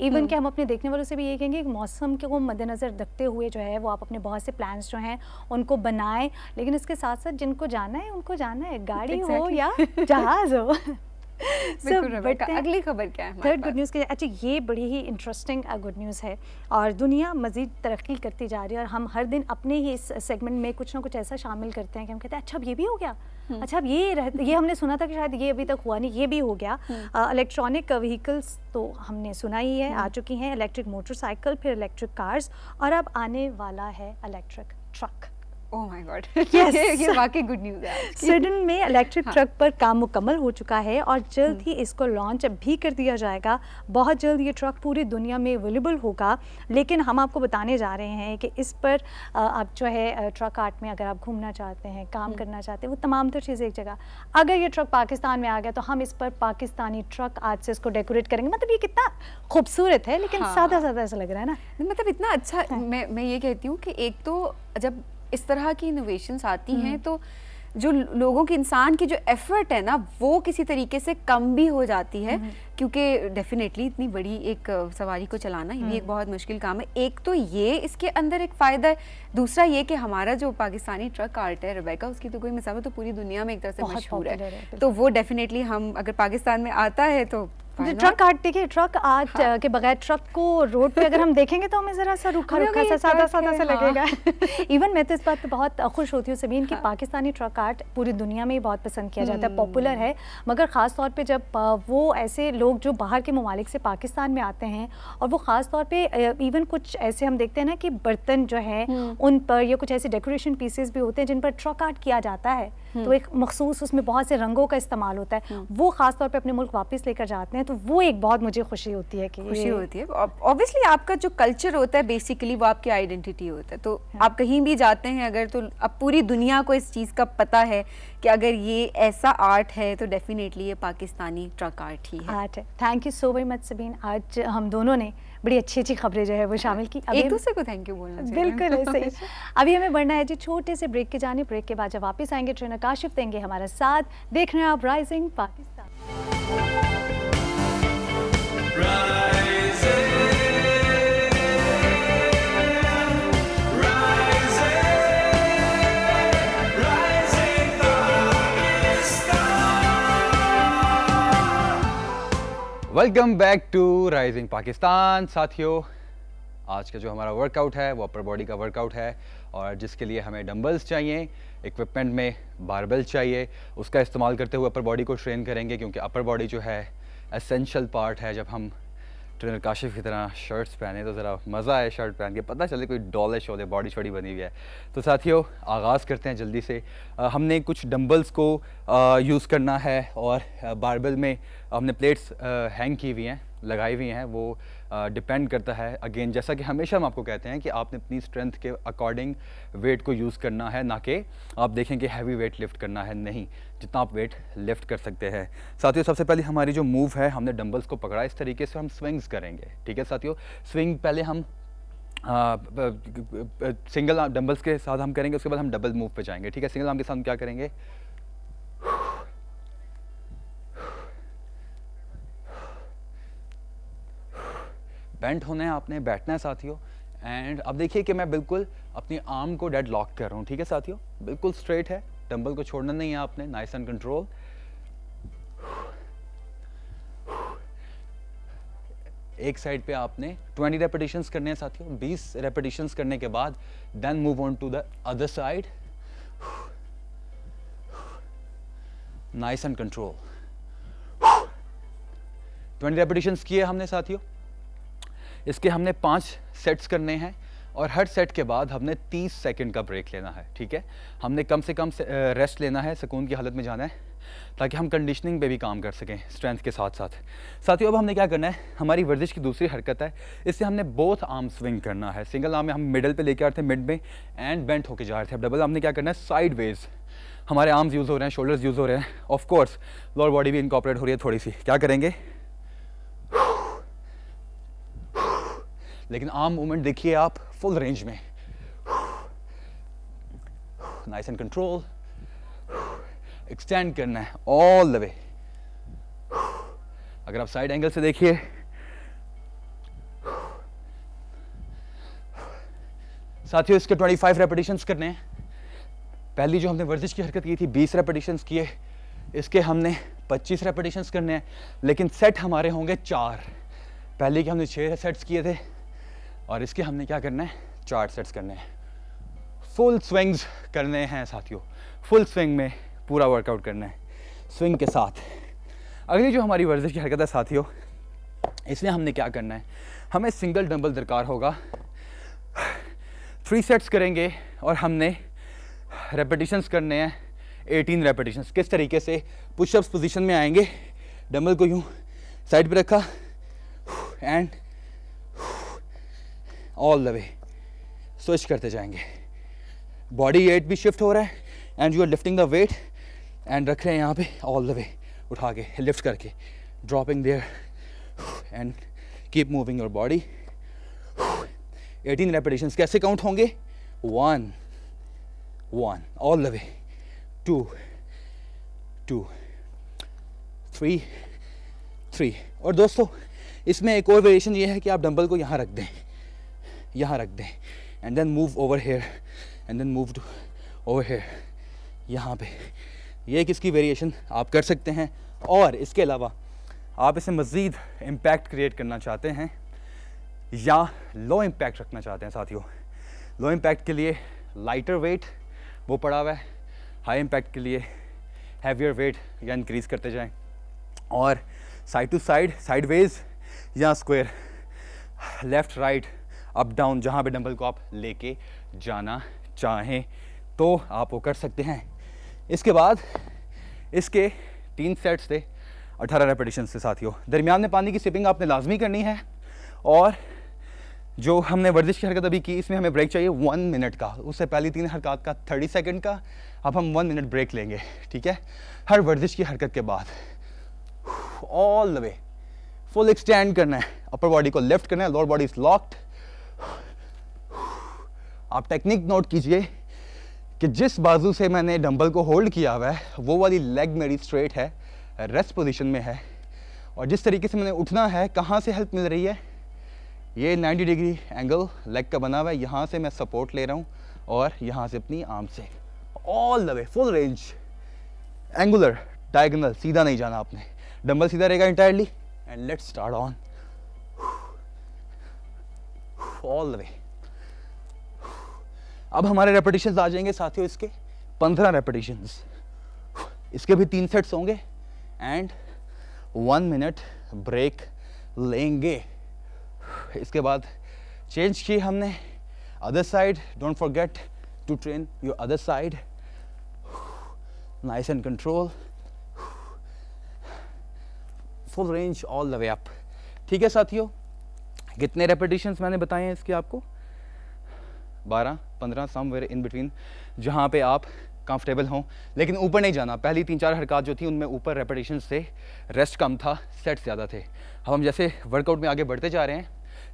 इवन कि हम अपने देखने वालों से भी ये कहेंगे कि मौसम के को मद्देनज़र रखते हुए जो है वो आप अपने बहुत से प्लान्स जो हैं उनको बनाएं। लेकिन इसके साथ साथ जिनको जाना है उनको जाना है, गाड़ी हो या जहाज़ हो।
अगली खबर क्या है?
थर्ड गुड न्यूज़ के, अच्छा ये बड़ी ही इंटरेस्टिंग गुड न्यूज़ है। और दुनिया मज़ीद तरक्की करती जा रही है और हम हर दिन अपने ही इस सेगमेंट में कुछ ना कुछ ऐसा शामिल करते हैं कि हम कहते हैं अच्छा अब ये भी हो गया, अच्छा अब ये हमने सुना था कि शायद ये अभी तक हुआ नहीं, ये भी हो गया। इलेक्ट्रॉनिक व्हीकल्स तो हमने सुना ही है, आ चुकी हैं, इलेक्ट्रिक मोटरसाइकिल, फिर इलेक्ट्रिक कार्स, और अब आने वाला है electric truck.
Oh my God, ये वाकई गुड न्यूज़ है।
स्वीडन में इलेक्ट्रिक ट्रक पर काम मुकम्मल हो चुका है और जल्द ही इसको लॉन्च भी कर दिया जाएगा। बहुत जल्द ये ट्रक पूरी दुनिया में अवेलेबल होगा। लेकिन हम आपको बताने जा रहे हैं कि इस पर आप जो है ट्रक आर्ट में अगर आप घूमना चाहते हैं, काम करना चाहते हैं, वो तमाम तो चीज़ें एक जगह, अगर ये ट्रक पाकिस्तान में आ गया तो हम इस पर पाकिस्तानी ट्रक आर्ट से इसको डेकोरेट करेंगे। मतलब ये कितना खूबसूरत है, लेकिन सादा सादा ऐसा लग रहा है ना,
मतलब इतना अच्छा। मैं ये कहती हूँ कि एक तो जब इस तरह की इनोवेशंस आती हैं तो जो लोगों के, इंसान की जो एफर्ट है ना, वो किसी तरीके से कम भी हो जाती है। क्योंकि डेफिनेटली इतनी बड़ी एक सवारी को चलाना ये भी एक बहुत मुश्किल काम है। एक तो ये इसके अंदर एक फ़ायदा है, दूसरा ये कि हमारा जो पाकिस्तानी ट्रक आर्ट है रेबेका, उसकी तो कोई मिसाल तो पूरी दुनिया में एक तरह से मशहूर है। तो वो डेफिनेटली हम अगर पाकिस्तान में आता है तो
ट्रक आर्ट, देखिए ट्रक आर्ट के बगैर ट्रक को रोड पे अगर हम देखेंगे तो हमें ज़रा सा रूखा रूखा सा सादा सादा सा लगेगा। इवन मैं तो इस बात पे बहुत खुश होती हूँ सबीन कि पाकिस्तानी ट्रक आर्ट पूरी दुनिया में बहुत पसंद किया जाता है, पॉपुलर है। मगर ख़ास तौर पे जब वो ऐसे लोग जो बाहर के ममालिक से पाकिस्तान में आते हैं और वो ख़ास तौर पे इवन कुछ ऐसे हम देखते हैं ना कि बर्तन जो है उन पर या कुछ ऐसे डेकोरेशन पीसेस भी होते हैं जिन पर ट्रक आर्ट किया जाता है, तो एक मखसूस उसमें बहुत से रंगों का इस्तेमाल होता है, वो ख़ास तौर पे अपने मुल्क वापस लेकर जाते हैं, तो वो एक बहुत मुझे खुशी होती है कि
खुशी होती है। ऑब्वियसली आपका जो कल्चर होता है बेसिकली वो आपकी आइडेंटिटी होता है, तो आप कहीं भी जाते हैं अगर तो अब पूरी दुनिया को इस चीज़ का पता है कि अगर ये ऐसा आर्ट है तो डेफिनेटली ये पाकिस्तानी ट्रक आर्ट ही है।
आर्ट है। Thank you so very much Sabeen, आज हम दोनों ने बड़ी अच्छी अच्छी खबरें जो है वो शामिल की।
एक दूसरे को थैंक यू बोलना चाहिए।
बिल्कुल ऐसे ही। अभी हमें बढ़ना है जी छोटे से ब्रेक के जाने, ब्रेक के बाद जब वापस आएंगे ट्रेनर काशिफ देंगे हमारा साथ। देख रहे हैं आप rising Pakistan.
Welcome back to rising Pakistan. साथियों, आज का जो हमारा वर्कआउट है वो अपर बॉडी का वर्कआउट है और जिसके लिए हमें डंबल्स चाहिए, इक्विपमेंट में बारबेल चाहिए, उसका इस्तेमाल करते हुए अपर बॉडी को ट्रेन करेंगे, क्योंकि अपर बॉडी जो है एसेंशियल पार्ट है। जब हम ट्रेनर काशिफ की तरह शर्ट्स पहने तो ज़रा मज़ा आए, शर्ट पहन के पता चले कोई डोले शोले बॉडी छोड़ी बनी हुई है। तो साथियों आगाज़ करते हैं जल्दी से। हमने कुछ डंबल्स को यूज़ करना है और बारबेल में हमने प्लेट्स हैंग की हुई हैं, लगाई हुई हैं। वो डिपेंड करता है अगेन, जैसा कि हमेशा हम आपको कहते हैं कि आपने अपनी स्ट्रेंथ के अकॉर्डिंग वेट को यूज़ करना है, ना कि आप देखें कि हैवी वेट लिफ्ट करना है, नहीं, जितना आप वेट लिफ्ट कर सकते हैं। साथियों सबसे पहले हमारी जो मूव है, हमने डंबल्स को पकड़ा, इस तरीके से हम स्विंग्स करेंगे, ठीक है साथियों। स्विंग पहले हम सिंगल डंबल्स के साथ हम करेंगे, उसके बाद हम डबल मूव पे जाएंगे, ठीक है। सिंगल आर्म के साथ हम क्या करेंगे, बेंट होना है, आपने बैठना है साथियों। एंड अब देखिए कि मैं बिल्कुल अपनी आर्म को डेड लॉक कर रहा हूँ, ठीक है साथियों, बिल्कुल स्ट्रेट है, डंबल को छोड़ना नहीं है आपने, नाइस एंड कंट्रोल। एक साइड पे आपने 20 रेपिटेशंस करने हैं साथियों। 20 रेपिटेशंस करने के बाद then move on to the other side, nice and control. 20 repetitions किए हमने साथियों। इसके हमने 5 सेट्स करने हैं और हर सेट के बाद हमने 30 सेकंड का ब्रेक लेना है, ठीक है। हमने कम से कम रेस्ट लेना है, सुकून की हालत में जाना है, ताकि हम कंडीशनिंग पे भी काम कर सकें स्ट्रेंथ के साथ साथ। साथियों अब हमने क्या करना है, हमारी वर्जिश की दूसरी हरकत है, इससे हमने बोथ आर्म स्विंग करना है। सिंगल आर्म में हम मिडल पे लेके आ रहे थे, मिड में एंड बेंट होके जा रहे थे। अब डबल आर्म में क्या करना है, साइड वेज हमारे आर्म्स यूज़ हो रहे हैं, शोल्डर्स यूज़ हो रहे हैं, ऑफ कोर्स लोअर बॉडी भी इनकॉर्पोरेट हो रही है थोड़ी सी। क्या करेंगे, लेकिन आर्म मूवमेंट देखिए आप फुल रेंज में, नाइस एंड कंट्रोल। एक्सटेंड करना है ऑल द वे। अगर आप साइड एंगल से देखिए, साथियों इसके 25 रेपिटेशंस करने हैं। पहली जो हमने वर्जिश की हरकत की थी 20 रेपिटेशंस किए, इसके हमने 25 रेपिटेशंस करने हैं, लेकिन सेट हमारे होंगे 4। पहले के हमने 6 सेट्स किए थे और इसके हमने क्या करना है, 4 सेट्स करने हैं। फुल स्विंग्स करने हैं साथियों, फुल स्विंग में पूरा वर्कआउट करना है स्विंग के साथ। अगली जो हमारी वर्जिश की हरकत है साथियों, इसमें हमने क्या करना है, हमें सिंगल डंबल दरकार होगा। 3 सेट्स करेंगे और हमने रेपिटेशंस करने हैं 18 रेपिटेशंस। किस तरीके से, पुशअप्स पोजीशन में आएंगे, डंबल को यूं साइड पे रखा and all the way switch करते जाएंगे। बॉडी वेट भी शिफ्ट हो रहा है and you are lifting the weight and रख रहे हैं यहाँ पे ऑल द वे उठा के, लिफ्ट करके, dropping there and keep moving your body. 18 repetitions कैसे काउंट होंगे, 1 1 ऑल द वे, 2 2 3 3। और दोस्तों इसमें एक और वेरिएशन ये है कि आप डंबल को यहाँ रख दें, यहाँ रख दें, and then move over here, and then move to over here, यहाँ पे। ये एक इसकी वेरिएशन आप कर सकते हैं। और इसके अलावा आप इसे मज़ीद इम्पैक्ट क्रिएट करना चाहते हैं या लो इम्पैक्ट रखना चाहते हैं साथियों, लो इम्पैक्ट के लिए लाइटर वेट वो पड़ा हुआ है, हाई इम्पैक्ट के लिए हैवियर वेट या इंक्रीज़ करते जाएं, और साइड टू साइड, साइडवेज या square, left right, up down, जहाँ पे डंबल को आप लेके जाना चाहें तो आप वो कर सकते हैं। इसके बाद इसके 3 सेट्स थे 18 रेपिटेशन से साथियों। दरमियान में पानी की सिपिंग आपने लाजमी करनी है। और जो हमने वर्जिश की हरकत अभी की, इसमें हमें ब्रेक चाहिए 1 मिनट का। उससे पहली 3 हरकत का 30 सेकंड का, अब हम 1 मिनट ब्रेक लेंगे, ठीक है, हर वर्जिश की हरकत के बाद। All the way full extend करना है, अपर बॉडी को लिफ्ट करना है, लोअर बॉडी इज लॉक्ड। आप टेक्निक नोट कीजिए कि जिस बाजू से मैंने डंबल को होल्ड किया हुआ है वो वाली लेग मेरी स्ट्रेट है, रेस्ट पोजीशन में है, और जिस तरीके से मैंने उठना है, कहाँ से हेल्प मिल रही है, ये 90 डिग्री एंगल लेग का बना हुआ है, यहाँ से मैं सपोर्ट ले रहा हूँ और यहाँ से अपनी आर्म से all the way full range, angular, diagonal, सीधा नहीं जाना आपने, डंबल सीधा रहेगा entirely. And let's start on all the वे। अब हमारे रेपिटेशंस आ जाएंगे साथियों, इसके 15 रेपिटेशंस, इसके भी 3 सेट्स होंगे एंड 1 मिनट ब्रेक लेंगे। इसके बाद चेंज की हमने other side, don't forget to train your other side, nice and control, full range all the way up. ठीक है साथियों, कितने रेपिटेशंस मैंने बताए हैं इसके आपको? 12, 15, समवेयर इन बिटवीन, जहाँ पे आप कंफर्टेबल हों, लेकिन ऊपर नहीं जाना। पहली 3-4 हरकत जो थी उनमें ऊपर रेपिटेशंस थे, रेस्ट कम था, सेट ज़्यादा थे। अब हम जैसे वर्कआउट में आगे बढ़ते जा रहे हैं,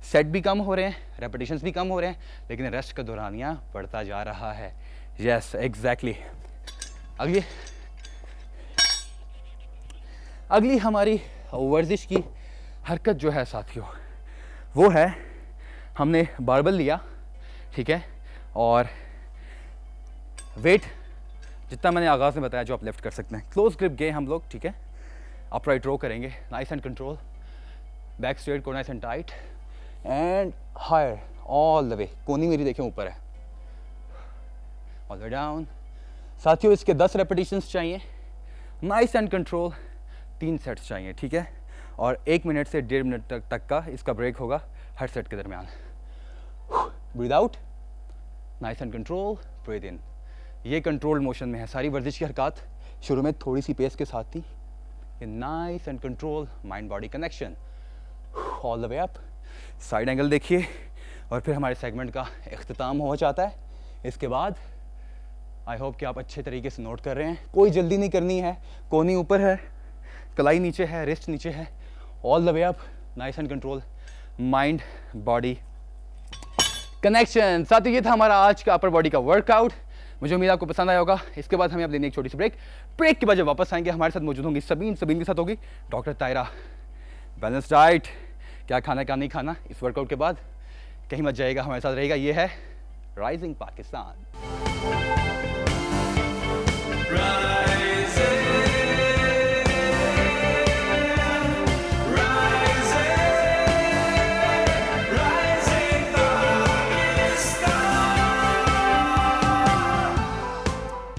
सेट भी कम हो रहे हैं, रेपिटेशंस भी कम हो रहे हैं, लेकिन रेस्ट का दौरानिया बढ़ता जा रहा है। Yes exactly. अगली हमारी वर्जिश की हरकत जो है साथियों, वो है हमने बारबल लिया, ठीक है, और वेट जितना मैंने आगाज़ में बताया जो आप लिफ्ट कर सकते हैं, क्लोज ग्रिप गए हम लोग, ठीक है, अपराइट रो करेंगे, nice and control, back straight को nice and tight and higher all the way. कोनी मेरी देखें ऊपर है, ऑल द वे डाउन। साथियों इसके 10 रेपिटेशंस चाहिए, नाइस एंड कंट्रोल, 3 सेट्स चाहिए, ठीक है, और 1 मिनट से 1.5 मिनट तक का इसका ब्रेक होगा हर सेट के दरमियान। Breathe out, nice and control, breathe in. ये कंट्रोल्ड मोशन में है। सारी वर्जिश की हरकत शुरू में थोड़ी सी पेस के साथ थी, ये nice and control mind body connection all the way up. Side angle देखिए, और फिर हमारे सेगमेंट का इख्तिताम हो जाता है। इसके बाद आई होप कि आप अच्छे तरीके से नोट कर रहे हैं, कोई जल्दी नहीं करनी है। कोनी ऊपर है, कलाई नीचे है, रिस्ट नीचे है, all the way up, nice and control mind body connection. साथियों ये था हमारा आज का अपर बॉडी का वर्कआउट। मुझे उम्मीद आपको पसंद आया होगा। इसके बाद हमें अब लेनी एक छोटी सी ब्रेक। ब्रेक के बाद जब वापस आएंगे हमारे साथ मौजूद होंगी सबीन के साथ होगी डॉक्टर तायरा। बैलेंस डाइट, क्या खाना क्या नहीं खाना, इस वर्कआउट के बाद कहीं मत जाएगा, हमारे साथ रहेगा। ये है राइजिंग पाकिस्तान।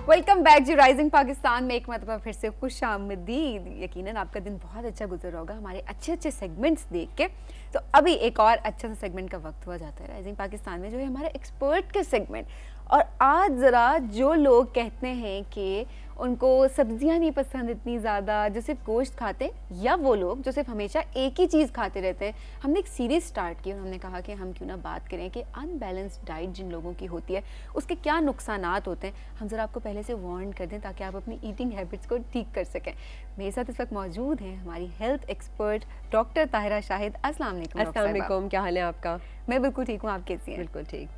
वेलकम बैक जी राइजिंग पाकिस्तान में एक मतलब फिर से खुश आमदीद। यकीनन आपका दिन बहुत अच्छा गुजर होगा हमारे अच्छे अच्छे सेगमेंट्स देख के। तो अभी एक और अच्छा सा सेगमेंट का वक्त हुआ जाता है राइजिंग पाकिस्तान में, जो है हमारा एक्सपर्ट के सेगमेंट। और आज ज़रा जो लोग कहते हैं कि उनको सब्जियां नहीं पसंद इतनी ज़्यादा, जो सिर्फ गोश्त खाते, या वो लोग जो सिर्फ हमेशा एक ही चीज़ खाते रहते हैं, हमने एक सीरीज़ स्टार्ट की और हमने कहा कि हम क्यों ना बात करें कि अनबैलेंस्ड डाइट जिन लोगों की होती है उसके क्या नुकसानात होते हैं। हम ज़रा आपको पहले से वार्न कर दें ताकि आप अपनी ईटिंग हैबिट्स को ठीक कर सकें। मेरे साथ इस वक्त मौजूद हैं हमारी health expert doctor Tahira Shahid. अस्सलाम वालेकुम।
अस्सलाम वालेकुम, क्या हाल है आपका?
मैं बिल्कुल ठीक हूँ, आप कैसी हैं?
बिल्कुल ठीक।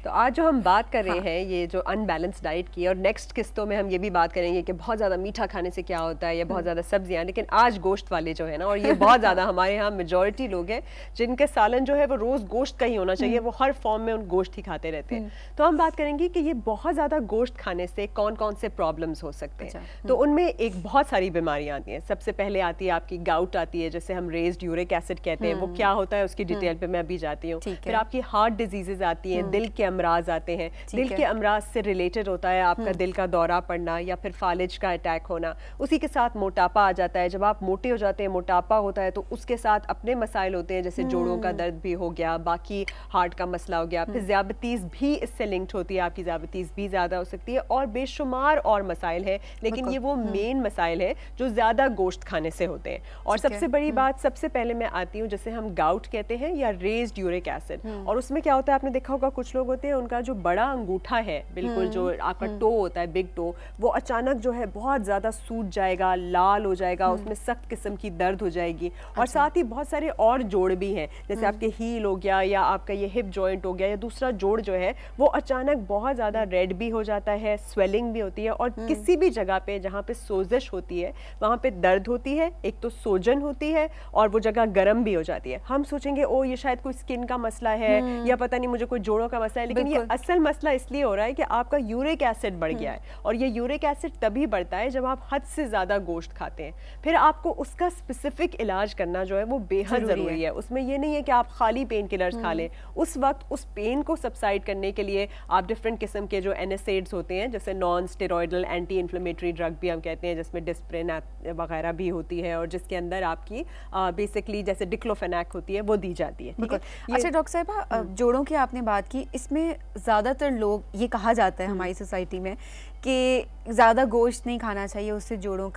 तो आज जो हम बात कर रहे हैं ये जो अनबैलेंस डाइट की, और नेक्स्ट किस्तों में हम ये भी बात करेंगे कि बहुत ज़्यादा मीठा खाने से क्या होता है या बहुत ज़्यादा सब्जियां, लेकिन आज गोश्त वाले जो है ना, और ये बहुत ज़्यादा हमारे यहाँ मेजॉरिटी लोग हैं जिनके सालन जो है वो रोज़ गोश्त का ही होना चाहिए, वो हर फॉर्म में उन गोश्त ही खाते रहते हैं। तो हम बात करेंगे कि ये बहुत ज़्यादा गोश्त खाने से कौन कौन से प्रॉब्लम्स हो सकते हैं। तो उनमें एक बहुत सारी बीमारियाँ आती हैं। सबसे पहले आती है आपकी गाउट आती है, जैसे हम रेज्ड यूरिक एसिड कहते हैं, वो क्या होता है उसकी डिटेल पे मैं अभी जाती हूँ। फिर आपकी हार्ट डिजीजेज आती हैं, दिल के अमराज आते हैं। दिल के अमराज से रिलेटेड होता है आपका दिल का दौरा पड़ना या फिर फालिज का अटैक होना। उसी के साथ मोटापा आ जाता है। जब आप मोटे हो जाते हैं, मोटापा होता है, तो उसके साथ अपने मसाइल होते हैं, जैसे जोड़ों का दर्द भी हो गया, बाकी हार्ट का मसला हो गया। फिर ज़ियाबतीस भी इससे लिंक्ड होती है, आपकी ज़ियाबतीस भी ज़्यादा हो सकती है, और बेशुमार और मसाइल है, लेकिन ये वो मेन मसाइल है जो ज़्यादा गोश्त खाने से होते हैं। और सबसे बड़ी बात, सबसे पहले मैं आती हूँ जैसे हम गाउट कहते हैं या रेज्ड यूरिक एसिड। और उसमें क्या होता है, आपने देखा होगा कुछ लोग होते हैं उनका जो बड़ा अंगूठा है, बिल्कुल जो आपका टो होता है, बिग टो, वो अचानक जो है बहुत ज़्यादा सूज जाएगा, लाल हो जाएगा, उसमें सख्त किस्म की दर्द हो जाएगी। और साथ ही बहुत सारे और जोड़ भी हैं, जैसे आपके हील हो गया या आपका ये हिप जॉइंट हो गया या दूसरा जोड़ जो है वो अचानक बहुत ज़्यादा रेड भी हो जाता है, स्वेलिंग भी होती है, और किसी भी जगह पे जहाँ पे सोजिश होती है वहाँ पे दर्द होती है, एक तो सोजन होती है और वो जगह गर्म भी हो जाती है। हम सोचेंगे ओ ये शायद कोई स्किन का मसला है या पता नहीं मुझे कोई जोड़ों का मसला है, लेकिन ये असल मसला इसलिए हो रहा है कि आपका यूरिक एसिड बढ़ गया है। और ये यूरिक एसिड तभी बढ़ता है जब आप हद से ज़्यादा गोश्त खाते हैं। फिर आपको उसका स्पेसिफिक इलाज करना जो है वो बेहद ज़रूरी है। उसमें ये नहीं है कि आप खाली पेन किलर्स खा लें। उस वक्त उस पेन को सबसाइड करने के लिए आप डिफरेंट किस्म के जो NSAIDs होते हैं, जैसे non steroidal anti inflammatory drug भी हम कहते हैं, जिसमें डिस्प्रिन वगैरह भी होती है, और जिसके अंदर आपकी बेसिकली जैसे डिक्लोफेनाक होती है वो दी जाती है। ठीक है।
अच्छा डॉक्टर साहिबा, जोड़ों की आपने बात की, इसमें ज़्यादातर लोग ये कहा जाता है हमारी सोसाइटी में कि ज़्यादा गोश्त नहीं खाना चाहिए, उससे जोड़ों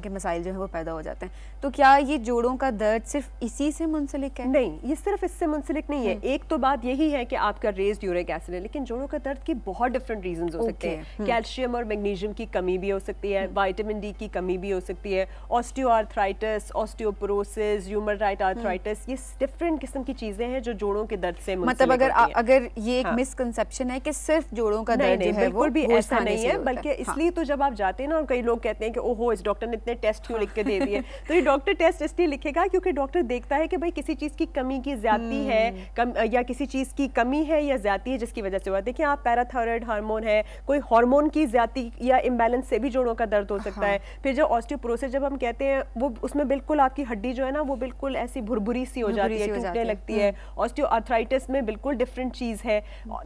के मसाइल जो है वो पैदा हो जाते हैं। तो क्या ये जोड़ों का दर्द सिर्फ इसी से मुंसलिक है?
नहीं, ये सिर्फ इससे मुंसलिक नहीं है। एक तो बात यही है कि आपका रेज्ड यूरिक एसिड है, लेकिन जोड़ों का दर्द की बहुत डिफरेंट रीजंस हो सकते हैं। कैल्शियम और मैग्नीशियम की कमी भी हो सकती है, विटामिन डी की कमी भी हो सकती है, ऑस्टियोआर्थराइटिस, ऑस्टियोपोरोसिस, र्यूमेटॉइड आर्थराइटिस, ये डिफरेंट किस्म की चीजें हैं जो जोड़ों के दर्द से मुंसलिक
मतलब
होती हैं।
अगर ये एक मिसकंसेप्शन है कि सिर्फ जोड़ों का दर्द जो है वो
भी ऐसा नहीं है, बल्कि इसलिए तो जब आप जाते हैं ना, और कई लोग कहते हैं कि ओहो इस डॉक्टर ने इतने टेस्ट क्यों लिख के दे दिए, तो ये डॉक्टर टेस्ट इसलिए लिखेगा क्योंकि डॉक्टर देखता है कि भाई किसी चीज़ की कमी की ज्यादती है या किसी चीज़ की कमी है या ज्यादती है जिसकी वजह से हुआ। देखिए आप पैराथायराइड हार्मोन है, कोई हार्मोन की ज्यादती या इम्बैलेंस से भी जोड़ों का दर्द हो सकता है। फिर जो ऑस्टियोपोरोसिस जब हम कहते हैं वो उसमें बिल्कुल आपकी हड्डी जो है ना वो बिल्कुल ऐसी भुरभुरी सी हो जाती है, टूटने लगती है। ऑस्टियोआर्थराइटिस में बिल्कुल डिफरेंट चीज़ है।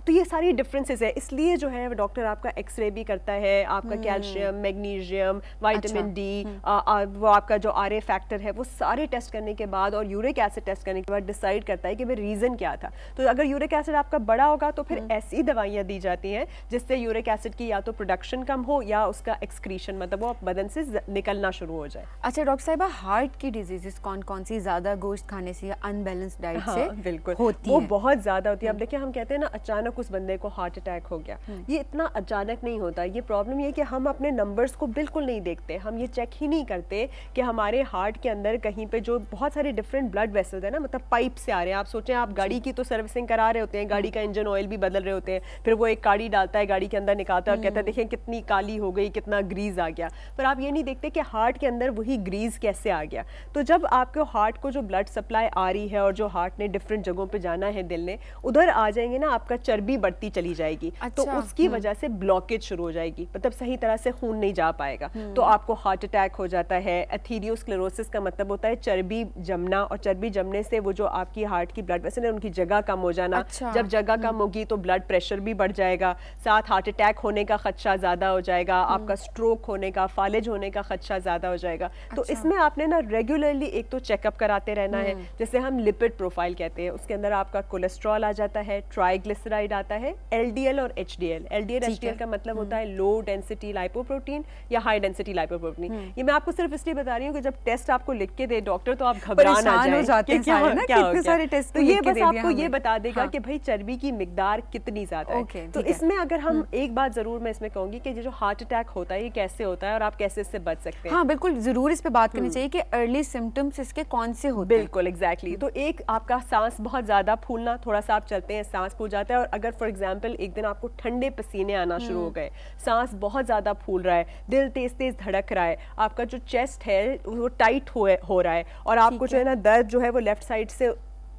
तो ये सारी डिफरेंसेस है, इसलिए जो है डॉक्टर आपका एक्सरे भी करता है, आपका कैल्शियम, मैग्नीशियम, विटामिन डी, वो आपका जो RA फैक्टर है, वो सारे टेस्ट करने के बाद और यूरिक एसिड टेस्ट करने के बाद डिसाइड करता है कि भाई रीजन क्या था। तो अगर यूरिक एसिड आपका बड़ा होगा तो फिर ऐसी दवाइयाँ दी जाती हैं जिससे यूरिक एसिड की या तो प्रोडक्शन कम हो या उसका एक्सक्रीशन, मतलब वो बदन से निकलना शुरू हो जाए।
अच्छा डॉक्टर साहिबा, हार्ट की डिजीजेस कौन कौन सी ज्यादा गोश्त खाने से या अनबैलेंस डाइट से
बिल्कुल
होती
वो
है?
बहुत ज्यादा होती है। अब देखिए हम कहते हैं ना अचानक उस बंदे को हार्ट अटैक हो गया, ये इतना अचानक नहीं होता। ये प्रॉब्लम ये कि हम अपने नंबर्स को बिल्कुल नहीं देखते, हम ये चेक ही नहीं करते कि हमारे हार्ट के अंदर कहीं पे जो बहुत सारे डिफरेंट ब्लड वेसल्स है ना, मतलब पाइप से आ रहे हैं। आप सोचें आप गाड़ी की तो सर्विसिंग करा रहे होते हैं, गाड़ी का इंजन ऑयल भी बदल रहे होते हैं, फिर वो एक काड़ी डालता है गाड़ी के अंदर, निकालता है और कहता है देखिए कितनी काली हो गई, कितना ग्रीस आ गया। पर आप ये नहीं देखते कि हार्ट के अंदर वही ग्रीस कैसे आ गया। तो जब आपके हार्ट को जो ब्लड सप्लाई आ रही है और जो हार्ट ने डिफरेंट जगहों पे जाना है, दिल ने उधर आ जाएंगे ना, आपका चर्बी बढ़ती चली जाएगी। तो उसकी वजह से ब्लॉकेज शुरू हो जाएगी, मतलब सही तरह से खून नहीं जा पाएगा, तो आपको हार्ट अटैक हो जाता है। एथेरियोस्क्लेरोसिस का मतलब होता है चर्बी जमना, और चर्बी जमने से वो जो आपकी हार्ट की ब्लड वेसल है उनकी जगह कम हो जाना। जब जगह कम होगी तो ब्लड प्रेशर भी बढ़ जाएगा, साथ हार्ट अटैक होने का खदशा ज़्यादा हो जाएगा, आपका स्ट्रोक होने का, फालिज होने का खदशा ज़्यादा हो जाएगा। तो इसमें आपने ना रेगुलरली एक तो चेकअप कराते रहना है, जैसे हम लिपिड प्रोफाइल कहते हैं, उसके अंदर आपका कोलेस्ट्रॉल आ जाता है, ट्राइग्लिसराइड आता है, LDL और HDL। LDL HDL का मतलब होता है लो डेंसिटी लाइपोप्रोटीन या हाई डेंसिटी लाइपोप्रोटीन। ये मैं आपको सिर्फ इसलिए बता रही हूँ कि जब टेस्ट आपको लिख के दे डॉक्टर तो आप घबरा ना जाए कि क्या हो गया। तो ये बस आपको ये बता देगा कि भाई चर्बी की मिकदार कितनी ज्यादा है। तो इसमें अगर हम एक बात जरूर मैं इसमें कहूंगी कि जो हार्ट अटैक होता है ये कैसे होता है और आप कैसे इससे बच सकते हैं।
हाँ बिल्कुल, जरूर इस पे बात करनी चाहिए कि अर्ली सिम्टम्स इसके कौन से होते हैं।
बिल्कुल एग्जैक्टली। तो एक आपका सांस बहुत ज्यादा फूलना, थोड़ा सा आप चलते हैं सांस फूल जाता है, और अगर फॉर एग्जांपल एक दिन आपको ठंडे पसीने आना शुरू हो गए, सांस बहुत ज्यादा फूल रहा है, दिल तेज तेज धड़क रहा है, आपका जो चेस्ट है वो टाइट हो रहा है, और आपको जो है ना दर्द जो है वो लेफ्ट साइड से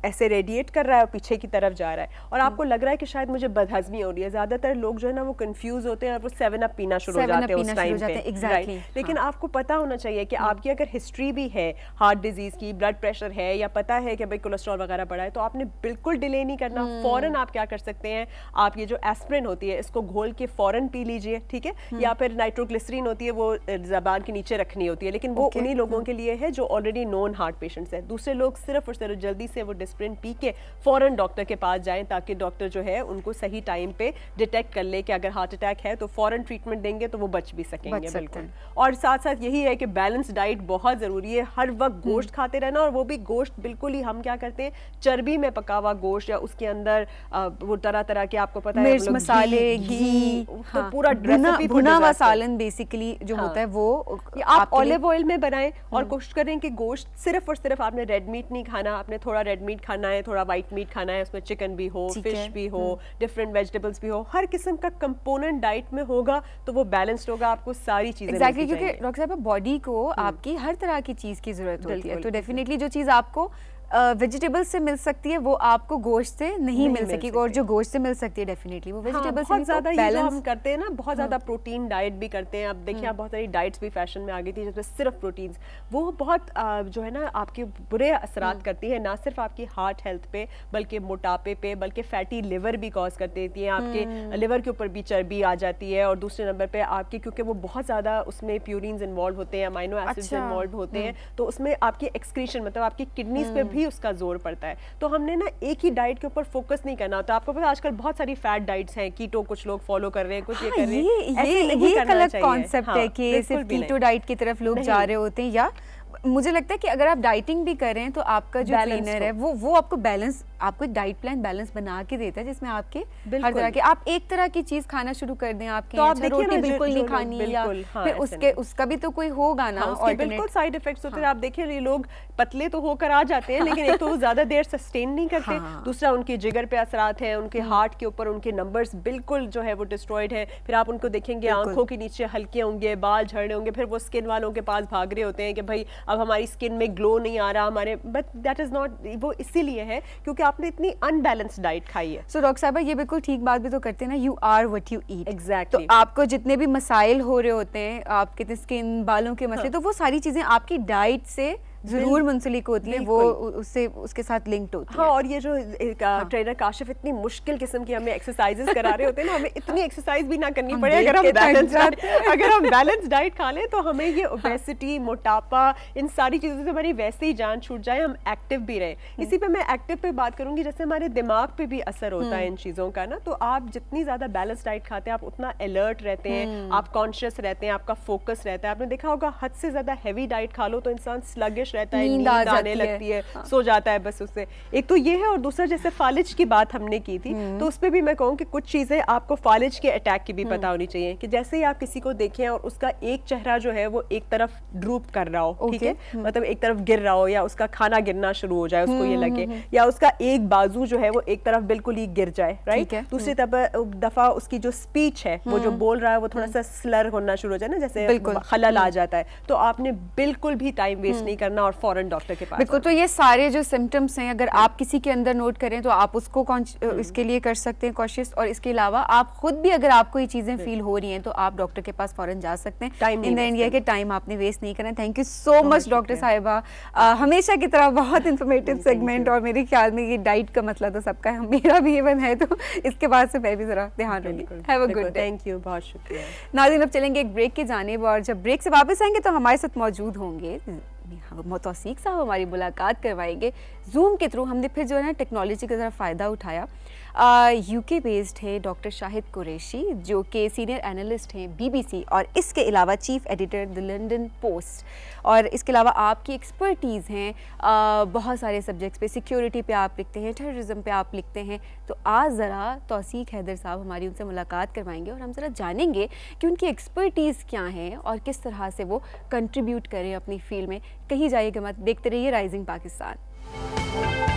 ऐसे रेडिएट कर रहा है और पीछे की तरफ जा रहा है, और आपको लग रहा है कि शायद मुझे बदहजमी हो रही है। ज्यादातर लोग जो है ना वो कंफ्यूज होते हैं और वो 7 अप पीना शुरू हो जाते हैं उस टाइम पे। लेकिन आपको पता होना चाहिए कि आपकी अगर हिस्ट्री भी है हार्ट डिजीज की, ब्लड प्रेशर है, या पता है कि भाई कोलेस्ट्रॉल वगैरह बढ़ा है, तो आपने बिल्कुल डिले नहीं करना। फौरन आप क्या कर सकते हैं, आप ये जो एस्प्रिन होती है इसको घोल के फौरन पी लीजिए, ठीक है, या फिर नाइट्रोग्लिसरीन होती है वो जबान के नीचे रखनी होती है, लेकिन वो उन्हीं लोगों के लिए है जो ऑलरेडी नॉन हार्ट पेशेंट्स है। दूसरे लोग सिर्फ और सिर्फ जल्दी से वो एस्प्रिन पी के फौरन डॉक्टर के पास जाएं, ताकि डॉक्टर जो है उनको सही टाइम पे डिटेक्ट कर ले कि अगर हार्ट अटैक है तो फौरन ट्रीटमेंट देंगे तो वो बच भी सकेंगे। बिल्कुल। और साथ साथ यही है कि बैलेंस डाइट बहुत जरूरी है। हर वक्त गोश्त खाते रहना, और वो भी गोश्त बिल्कुल ही हम क्या करते हैं चर्बी में पका हुआ गोश्त, या उसके अंदर वो तरह तरह के आपको पता है
मिर्च मसाले घी
तो पूरा
भुना हुआ सालन बेसिकली जो होता है वो
आप ऑलिव ऑयल में बनाएं, और कोशिश करें कि गोश्त सिर्फ और सिर्फ आपने रेड मीट नहीं खाना, आपने थोड़ा रेड मीट खाना है, थोड़ा व्हाइट मीट खाना है, उसमें चिकन भी हो, फिश भी हो, डिफरेंट वेजिटेबल्स भी हो, हर किस्म का कंपोनेंट डाइट में होगा तो वो बैलेंस्ड होगा, आपको सारी चीजें
एग्जैक्टली क्योंकि डॉक्टर साहब बॉडी को आपकी हर तरह की चीज की जरूरत होती है, तो डेफिनेटली जो चीज आपको वेजिटेबल्स से मिल सकती है वो आपको गोश्त से नहीं मिल सकेगी, और जो गोश्त से मिल सकती है डेफिनेटली वो वेजिटेबल्स से।
बहुत ज्यादा ये जो हम करते हैं ना, बहुत ज्यादा प्रोटीन डाइट भी करते हैं। अब देखिए आप बहुत सारी डाइट्स भी फैशन में आ गई थी जिसमें सिर्फ प्रोटीन्स, वो बहुत जो है ना आपके बुरे असरात करती है, ना सिर्फ आपकी हार्ट हेल्थ पे बल्कि मोटापे पे, बल्कि फैटी लिवर भी कॉज कर देती है, आपके लिवर के ऊपर भी चर्बी आ जाती है, और दूसरे नंबर पे आपके क्योंकि वो बहुत ज्यादा उसमें प्यूरिन्स इन्वॉल्व होते हैं, अमाइनो एसिड्स इन्वॉल्व होते हैं, तो उसमें आपकी एक्सक्रीशन मतलब आपकी किडनीज पे भी उसका जोर पड़ता है। तो हमने ना एक ही डाइट के ऊपर फोकस नहीं करना होता। आपको पता आजकल बहुत सारी फैट डाइट्स हैं, कीटो कुछ लोग फॉलो कर रहे हैं, कुछ ये कर रहे हैं,
ये गलत कॉन्सेप्ट है कि सिर्फ कीटो डाइट की तरफ लोग जा रहे होते हैं। या मुझे लगता है कि अगर आप डाइटिंग भी कर रहे हैं तो आपका जो ट्रेनर है वो आपको बैलेंस, आपको एक डाइट प्लान बैलेंस बना के देता है जिसमें आपके हर तरह के, आप एक तरह की चीज खाना शुरू कर दें, आपके तो आप रोटी बिल्कुल नहीं खानी, या फिर उसका भी तो कोई होगा ना,
उसके बिल्कुल साइड इफेक्ट्स होते हैं। आप देखिए ये लोग पतले तो होकर आ जाते हैं, लेकिन एक तो वो ज्यादा देर सस्टेन नहीं करते, दूसरा उनकी जिगर पे असरात है, उनके हार्ट के ऊपर उनके नंबर्स बिल्कुल जो है वो डिस्ट्रॉयड है। फिर आप उनको देखेंगे आंखों के नीचे हल्के होंगे, बाल झड़ रहे होंगे, फिर वो स्किन वालों के पास भाग रहे होते हैं कि भाई अब हमारी स्किन में ग्लो नहीं आ रहा हमारे, बट दैट इज नॉट, वो इसीलिए है क्योंकि आपने इतनी अनबैलेंस्ड डाइट खाई है।
सो डॉक्टर साहब ये बिल्कुल ठीक बात भी तो करते हैं ना, you are what you eat.
Exactly.
तो आपको जितने भी मसाइल हो रहे होते हैं, आपके स्किन बालों के मसले, तो वो सारी चीजें आपकी डाइट से जरूर मुंसलिक होती है, वो उससे उसके साथ लिंक्ड होती है।
हाँ, और ये जो ट्रेनर काशिफ इतनी मुश्किल किस्म की हमें एक्सरसाइजेस करा रहे होते हैं ना, हमें इतनी एक्सरसाइज भी ना करनी पड़े अगर हम बैलेंस डाइट खा लें, तो हमें ये ओबेसिटी, मोटापा, इन सारी चीज़ों से हमारी वैसे ही जान छूट जाए, हम एक्टिव भी रहें। इसी पे मैं एक्टिव पे बात करूंगी, जैसे हमारे दिमाग पे भी असर होता है इन चीज़ों का ना, तो आप जितनी ज़्यादा बैलेंस डाइट खाते हैं आप उतना अलर्ट रहते हैं, आप कॉन्शियस रहते हैं, आपका फोकस रहता है। आपने देखा होगा हद से ज़्यादा हैवी डाइट खा लो तो इंसान स्लगिश रहता है, नींद आने लगती है, सो जाता है बस उससे। एक तो ये है, और दूसरा जैसे फालिज की बात हमने की थी, तो उस पे भी मैं कहूँ कि कुछ चीजें आपको फालिज के अटैक की भी पता होनी चाहिए, कि जैसे ही आप किसी को देखें और उसका एक चेहरा जो है वो एक तरफ ड्रूप कर रहा हो, ठीक है, मतलब एक तरफ गिर रहा हो, या उसका खाना गिरना शुरू हो जाए, उसको ये लगे, या उसका एक बाजू जो है वो एक तरफ बिल्कुल ही गिर जाए, राइट, दूसरी दफा उसकी जो स्पीच है वो जो बोल रहा है वो थोड़ा सा स्लर होना शुरू हो जाए ना, जैसे खलल आ जाता है, तो आपने बिल्कुल भी टाइम वेस्ट नहीं करना और फौरन डॉक्टर के पास।
बिल्कुल। तो ये सारे जो सिम्टम्स हैं अगर आप किसी के अंदर नोट करें तो आप उसको इसके लिए कर सकते हैं कॉशियस, और इसके अलावा आप खुद भी अगर आपको ये चीजें फील हो रही हैं तो आप डॉक्टर के पास फौरन जा सकते हैं।
टाइम
इन द एंड ये कि टाइम आपने वेस्ट नहीं करना। Thank you so much doctor साहिबा, हमेशा की तरह बहुत इन्फॉर्मेटिव सेगमेंट, और मेरे ख्याल में ये डाइट का मसला तो सबका है, मेरा भी इवन है, तो इसके बाद से मैं भी जरा ध्यान रखूंगी। Have a good day.
Thank you, बहुत शुक्रिया।
नाज़रीन अब चलेंगे एक ब्रेक की जानिब, और जब ब्रेक से वापस आएंगे तो हमारे साथ मौजूद होंगे तौसीक साहब, हमारी मुलाकात करवाएंगे जूम के थ्रू हमने फिर जो है ना टेक्नोलॉजी का ज़रा फ़ायदा उठाया। यूके बेस्ड है डॉक्टर शाहिद कुरैशी, जो कि सीनियर एनालिस्ट हैं BBC, और इसके अलावा chief editor the London post. और इसके अलावा आपकी एक्सपर्टीज़ हैं बहुत सारे सब्जेक्ट्स पे, सिक्योरिटी पे आप लिखते हैं, टेररिज्म पे आप लिखते हैं। तो आज ज़रा तौसीक हैदर साहब हमारी उनसे मुलाकात करवाएंगे और हम ज़रा जानेंगे कि उनकी एक्सपर्टीज़ क्या हैं और किस तरह से वो कंट्रीब्यूट करें अपनी फील्ड में। कहीं जाइएगा मत, देखते रहिए राइजिंग पाकिस्तान।